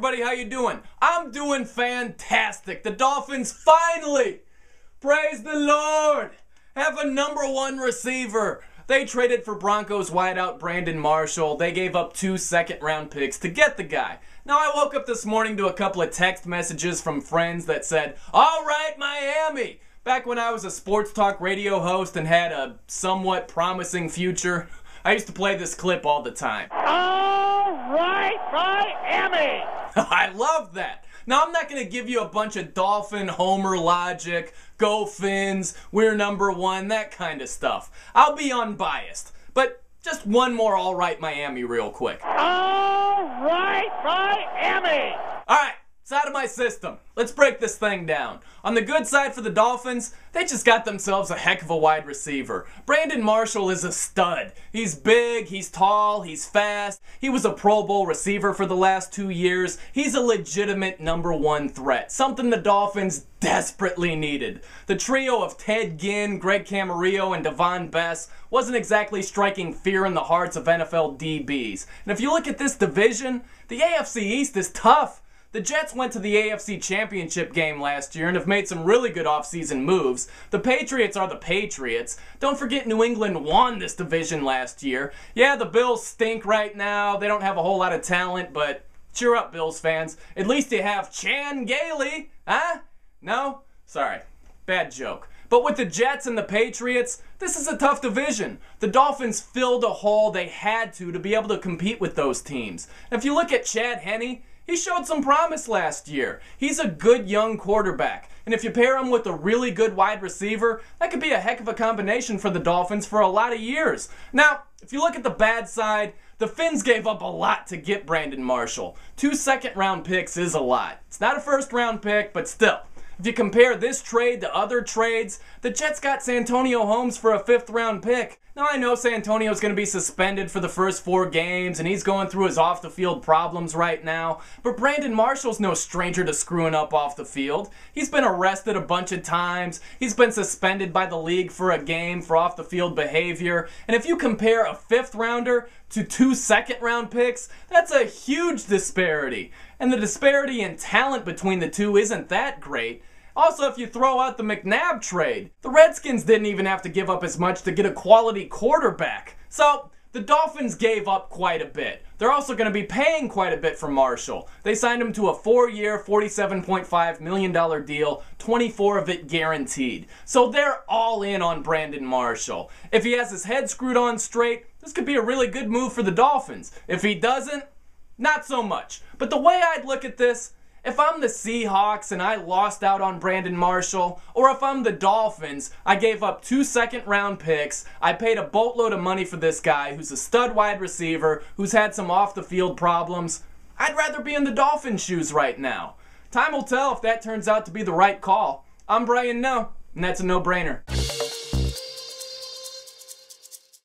everybody, how you doing? I'm doing fantastic. The Dolphins finally, praise the Lord, have a #1 receiver. They traded for Broncos wideout Brandon Marshall. They gave up 2 second-round picks to get the guy. Now, I woke up this morning to a couple of text messages from friends that said, "All right, Miami." Back when I was a sports talk radio host and had a somewhat promising future, I used to play this clip all the time. All right, Miami. I love that. Now, I'm not going to give you a bunch of Dolphin homer logic, go Fins, we're #1, that kind of stuff. I'll be unbiased. But just one more all right Miami real quick. All right, Miami. All right. It's out of my system. Let's break this thing down. On the good side for the Dolphins, they just got themselves a heck of a wide receiver. Brandon Marshall is a stud. He's big, he's tall, he's fast. He was a Pro Bowl receiver for the last 2 years. He's a legitimate #1 threat, something the Dolphins desperately needed. The trio of Ted Ginn, Greg Camarillo, and Devon Bess wasn't exactly striking fear in the hearts of NFL DBs. And if you look at this division, the AFC East is tough. The Jets went to the AFC Championship game last year and have made some really good offseason moves. The Patriots are the Patriots. Don't forget New England won this division last year. Yeah, the Bills stink right now. They don't have a whole lot of talent, but cheer up, Bills fans. At least you have Chan Gailey. Huh? No? Sorry. Bad joke. But with the Jets and the Patriots, this is a tough division. The Dolphins filled a hole they had to be able to compete with those teams. If you look at Chad Henne, he showed some promise last year. He's a good young quarterback. And if you pair him with a really good wide receiver, that could be a heck of a combination for the Dolphins for a lot of years. Now, if you look at the bad side, the Fins gave up a lot to get Brandon Marshall. 2 second-round picks is a lot. It's not a first-round pick, but still. If you compare this trade to other trades, the Jets got Santonio Holmes for a 5th-round pick. Now, I know Santonio's going to be suspended for the first 4 games, and he's going through his off-the-field problems right now, but Brandon Marshall's no stranger to screwing up off the field. He's been arrested a bunch of times. He's been suspended by the league for a game for off-the-field behavior, and if you compare a 5th-rounder to 2 second-round picks, that's a huge disparity. And the disparity in talent between the two isn't that great. Also, if you throw out the McNabb trade, the Redskins didn't even have to give up as much to get a quality quarterback. So, the Dolphins gave up quite a bit. They're also going to be paying quite a bit for Marshall. They signed him to a 4-year, $47.5 million deal, 24 of it guaranteed. So they're all in on Brandon Marshall. If he has his head screwed on straight, this could be a really good move for the Dolphins. If he doesn't, not so much. But the way I'd look at this, if I'm the Seahawks and I lost out on Brandon Marshall, or if I'm the Dolphins, I gave up 2 second-round picks, I paid a boatload of money for this guy who's a stud wide receiver, who's had some off-the-field problems, I'd rather be in the Dolphins' shoes right now. Time will tell if that turns out to be the right call. I'm Brian Noe, and that's a no-brainer.